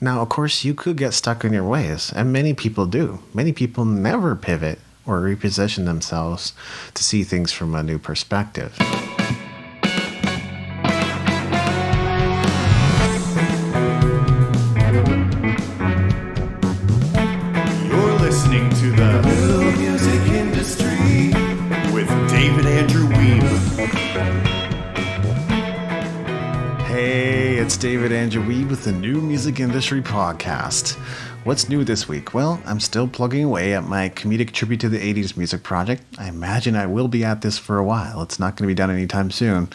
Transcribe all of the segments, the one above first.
Now, of course, you could get stuck in your ways, and many people do. Many people never pivot or reposition themselves to see things from a new perspective. You're listening to the New Music Industry with David Andrew Wiebe. Hey, it's David Andrew Wiebe with the New Music Industry Podcast. What's new this week? Well, I'm still plugging away at my Comedic tribute to the 80s music project. I imagine I will be at this for a while. It's not going to be done anytime soon.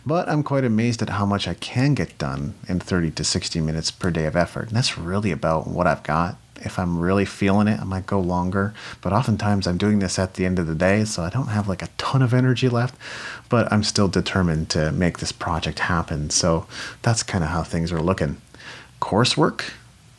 But I'm quite amazed at how much I can get done in 30 to 60 minutes per day of effort. And that's really about what I've got. If I'm really feeling it, I might go longer. But oftentimes I'm doing this at the end of the day, so I don't have like a ton of energy left. But I'm still determined to make this project happen. So that's kind of how things are looking. Coursework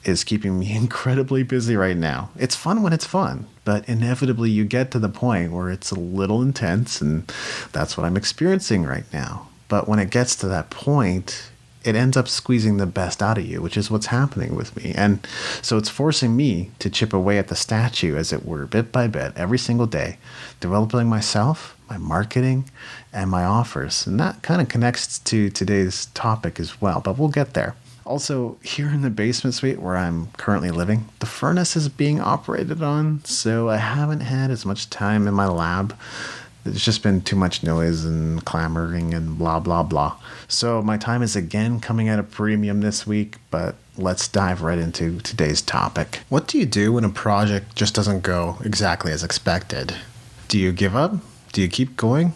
is keeping me incredibly busy right now. It's fun when it's fun, but inevitably you get to the point where it's a little intense, and that's what I'm experiencing right now. But when it gets to that point, it ends up squeezing the best out of you, which is what's happening with me. And so it's forcing me to chip away at the statue, as it were, bit by bit, every single day, developing myself, my marketing, and my offers. And that kind of connects to today's topic as well, but we'll get there. Also, here in the basement suite where I'm currently living, the furnace is being operated on, so I haven't had as much time in my lab. There's just been too much noise and clamoring and blah, blah, blah. So my time is again coming at a premium this week, but let's dive right into today's topic. What do you do when a project just doesn't go exactly as expected? Do you give up? Do you keep going?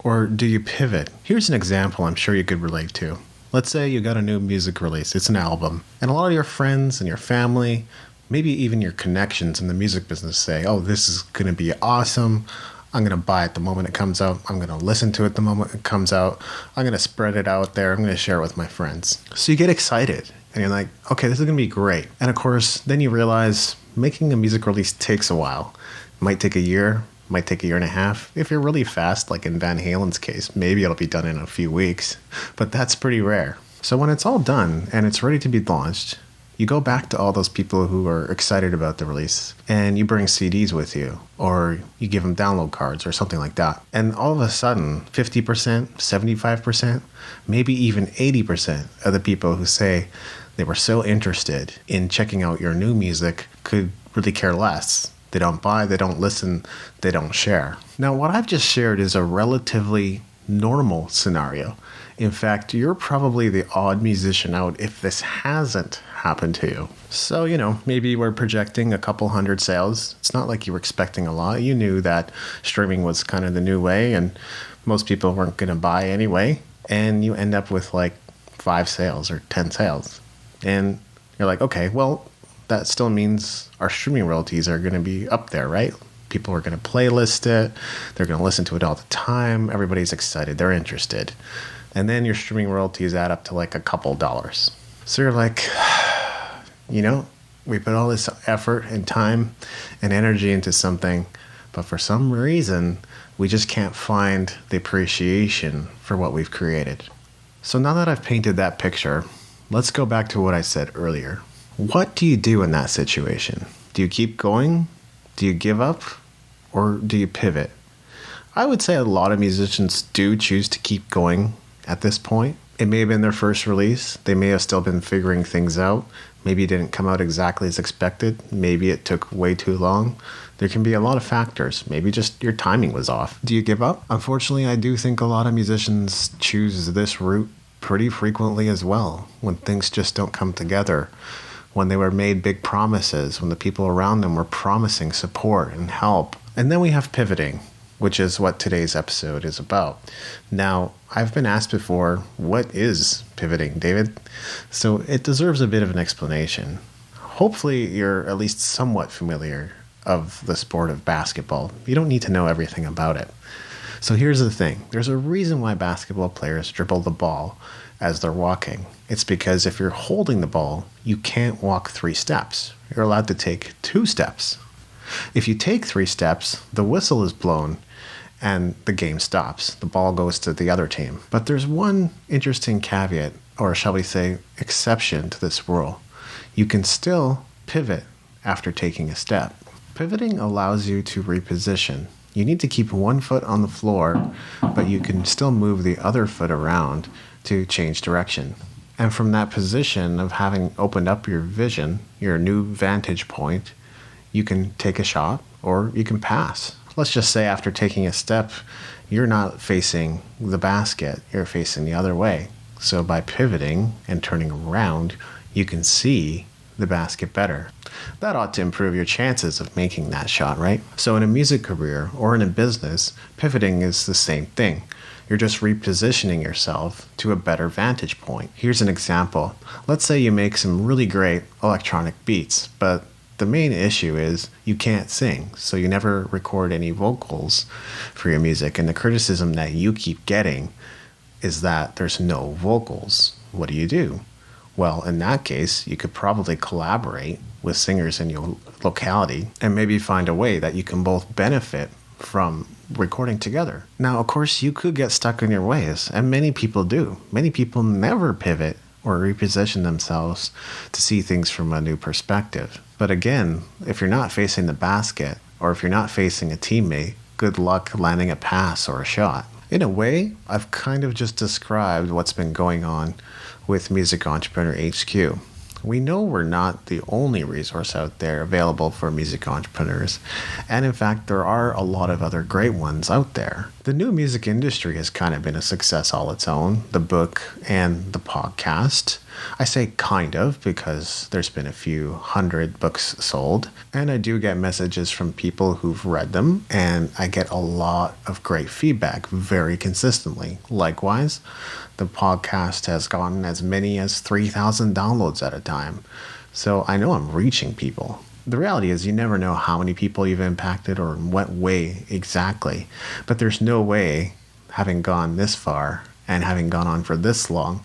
Or do you pivot? Here's an example I'm sure you could relate to. Let's say you got a new music release. It's an album. And a lot of your friends and your family, maybe even your connections in the music business say, oh, this is going to be awesome. I'm going to buy it the moment it comes out. I'm going to listen to it the moment it comes out. I'm going to spread it out there. I'm going to share it with my friends. So you get excited and you're like, okay, this is going to be great. And of course, then you realize making a music release takes a while. It might take a year. Might take a year and a half. If you're really fast, like in Van Halen's case, maybe it'll be done in a few weeks, but that's pretty rare. So when it's all done and it's ready to be launched, you go back to all those people who are excited about the release and you bring CDs with you, or you give them download cards or something like that. And all of a sudden, 50%, 75%, maybe even 80% of the people who say they were so interested in checking out your new music could really care less. They don't buy, they don't listen, they don't share. Now, what I've just shared is a relatively normal scenario. In fact, you're probably the odd musician out if this hasn't happened to you. So, maybe we're projecting a couple hundred sales. It's not like you were expecting a lot. You knew that streaming was kind of the new way and most people weren't going to buy anyway. And you end up with like 5 sales or 10 sales. And you're like, okay, well, that still means our streaming royalties are going to be up there, right? People are going to playlist it. They're going to listen to it all the time. Everybody's excited. They're interested. And then your streaming royalties add up to like a couple dollars. So you're like, we put all this effort and time and energy into something, but for some reason, we just can't find the appreciation for what we've created. So now that I've painted that picture, let's go back to what I said earlier. What do you do in that situation? Do you keep going? Do you give up? Or do you pivot? I would say a lot of musicians do choose to keep going at this point. It may have been their first release. They may have still been figuring things out. Maybe it didn't come out exactly as expected. Maybe it took way too long. There can be a lot of factors. Maybe just your timing was off. Do you give up? Unfortunately, I do think a lot of musicians choose this route pretty frequently as well, when things just don't come together. When they were made big promises, when the people around them were promising support and help. And then we have pivoting, which is what today's episode is about. Now, I've been asked before, what is pivoting, David? So it deserves a bit of an explanation. Hopefully you're at least somewhat familiar of the sport of basketball. You don't need to know everything about it. So here's the thing. There's a reason why basketball players dribble the ball as they're walking. It's because if you're holding the ball, you can't walk 3 steps. You're allowed to take 2 steps. If you take 3 steps, the whistle is blown and the game stops. The ball goes to the other team. But there's one interesting caveat, or shall we say exception to this rule. you can still pivot after taking a step. Pivoting allows you to reposition. You need to keep one foot on the floor, but you can still move the other foot around to change direction. And from that position of having opened up your vision, your new vantage point, you can take a shot or you can pass. Let's just say after taking a step, you're not facing the basket, you're facing the other way. So by pivoting and turning around, you can see the basket better. That ought to improve your chances of making that shot, right? So in a music career or in a business, pivoting is the same thing. You're just repositioning yourself to a better vantage point. Here's an example. Let's say you make some really great electronic beats, but the main issue is you can't sing, so you never record any vocals for your music. And the criticism that you keep getting is that there's no vocals. What do? Well, in that case, you could probably collaborate with singers in your locality and maybe find a way that you can both benefit from recording together. Now, of course, you could get stuck in your ways, and many people do. Many people never pivot or reposition themselves to see things from a new perspective. But again, if you're not facing the basket or if you're not facing a teammate, good luck landing a pass or a shot. In a way, I've kind of just described what's been going on with Music Entrepreneur HQ. We know we're not the only resource out there available for music entrepreneurs, and in fact, there are a lot of other great ones out there. The new music industry has kind of been a success all its own, the book and the podcast. I say kind of because there's been a few hundred books sold, and I do get messages from people who've read them, and I get a lot of great feedback very consistently. Likewise, the podcast has gotten as many as 3,000 downloads at a time, so I know I'm reaching people. The reality is you never know how many people you've impacted or in what way exactly, but there's no way, having gone this far and having gone on for this long,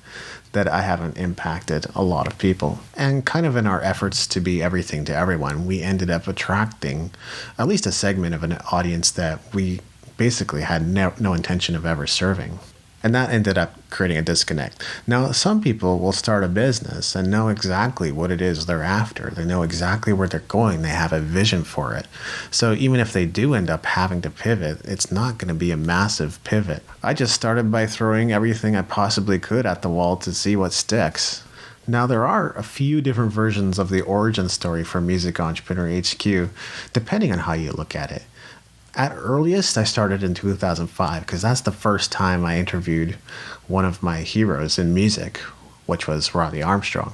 that I haven't impacted a lot of people. And kind of in our efforts to be everything to everyone, we ended up attracting at least a segment of an audience that we basically had no intention of ever serving. And that ended up creating a disconnect. Now, some people will start a business and know exactly what it is they're after. They know exactly where they're going. They have a vision for it. So even if they do end up having to pivot, it's not going to be a massive pivot. I just started by throwing everything I possibly could at the wall to see what sticks. Now, there are a few different versions of the origin story for Music Entrepreneur HQ, depending on how you look at it. At earliest, I started in 2005 because that's the first time I interviewed one of my heroes in music, which was Robbie Armstrong.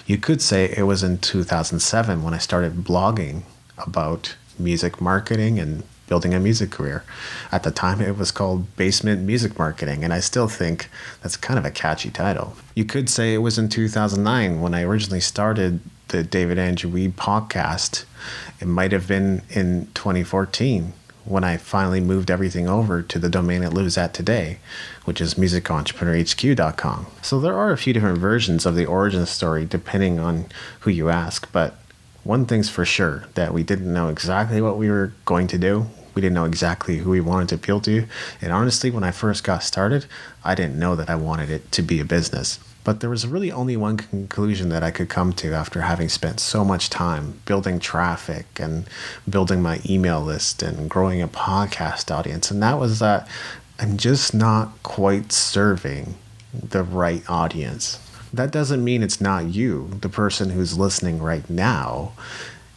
You could say it was in 2007 when I started blogging about music marketing and building a music career. At the time, it was called Basement Music Marketing, and I still think that's kind of a catchy title. You could say it was in 2009 when I originally started the David Andrew Wiebe podcast. It might have been in 2014. When I finally moved everything over to the domain it lives at today, which is musicentrepreneurhq.com. So there are a few different versions of the origin story depending on who you ask, but one thing's for sure, that we didn't know exactly what we were going to do. We didn't know exactly who we wanted to appeal to, and honestly, when I first got started, I didn't know that I wanted it to be a business. But there was really only one conclusion that I could come to after having spent so much time building traffic and building my email list and growing a podcast audience. And that was that I'm just not quite serving the right audience. That doesn't mean it's not you, the person who's listening right now.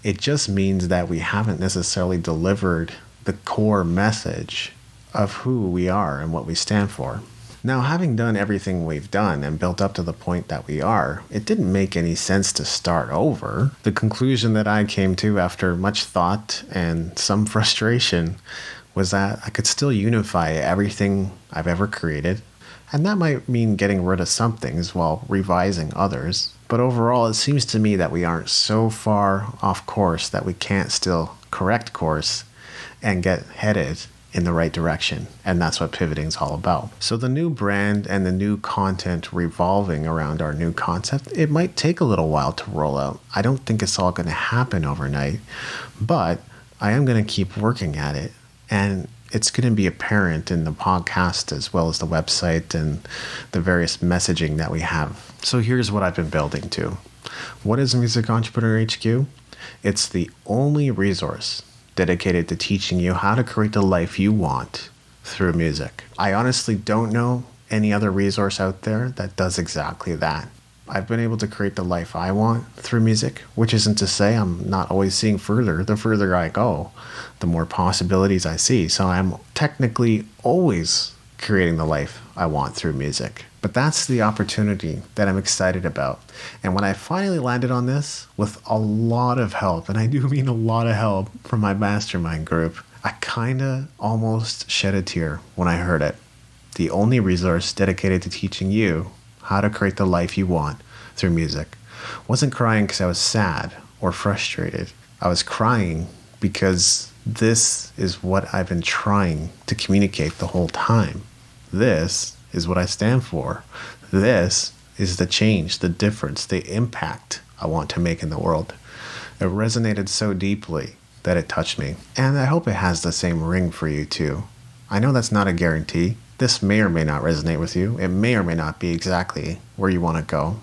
It just means that we haven't necessarily delivered the core message of who we are and what we stand for. Now, having done everything we've done and built up to the point that we are, it didn't make any sense to start over. The conclusion that I came to after much thought and some frustration was that I could still unify everything I've ever created, and that might mean getting rid of some things while revising others. But overall, it seems to me that we aren't so far off course that we can't still correct course and get headed in the right direction, and that's what pivoting is all about. So the new brand and the new content revolving around our new concept, it might take a little while to roll out. I don't think it's all going to happen overnight, but I am going to keep working at it, and it's going to be apparent in the podcast as well as the website and the various messaging that we have. So here's what I've been building to. What is Music Entrepreneur HQ? It's the only resource dedicated to teaching you how to create the life you want through music. I honestly don't know any other resource out there that does exactly that. I've been able to create the life I want through music, which isn't to say I'm not always seeing further. The further I go, the more possibilities I see. So I'm technically always creating the life I want through music. But that's the opportunity that I'm excited about. And when I finally landed on this with a lot of help, and I do mean a lot of help from my mastermind group, I kinda almost shed a tear when I heard it. The only resource dedicated to teaching you how to create the life you want through music. Wasn't crying because I was sad or frustrated. I was crying because this is what I've been trying to communicate the whole time. This is what I stand for. This is the change, the difference, the impact I want to make in the world. It resonated so deeply that it touched me. And I hope it has the same ring for you too. I know that's not a guarantee. This may or may not resonate with you. It may or may not be exactly where you want to go.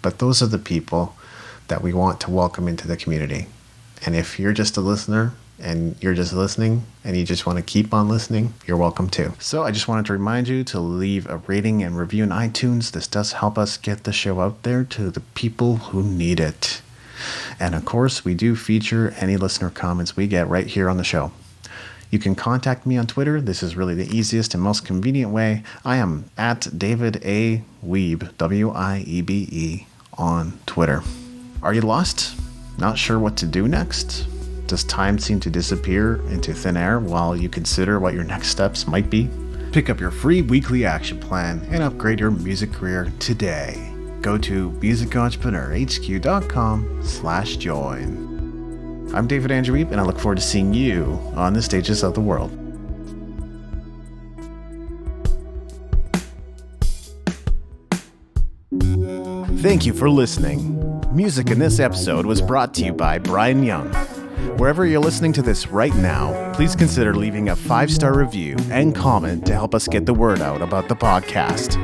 But those are the people that we want to welcome into the community. And if you're just a listener and you're just listening and you just want to keep on listening, you're welcome too. So I just wanted to remind you to leave a rating and review in iTunes. This does help us get the show out there to the people who need it. And of course, we do feature any listener comments we get right here on the show. You can contact me on Twitter. This is really the easiest and most convenient way. I am at David A. Wiebe, W-I-E-B-E, on Twitter. Are you lost? Not sure what to do next? Does time seem to disappear into thin air while you consider what your next steps might be? Pick up your free weekly action plan and upgrade your music career today. Go to musicentrepreneurhq.com/join. I'm David Andrew Wiebe, and I look forward to seeing you on the stages of the world. Thank you for listening. Music in this episode was brought to you by Brian Young. Wherever you're listening to this right now, please consider leaving a 5-star review and comment to help us get the word out about the podcast.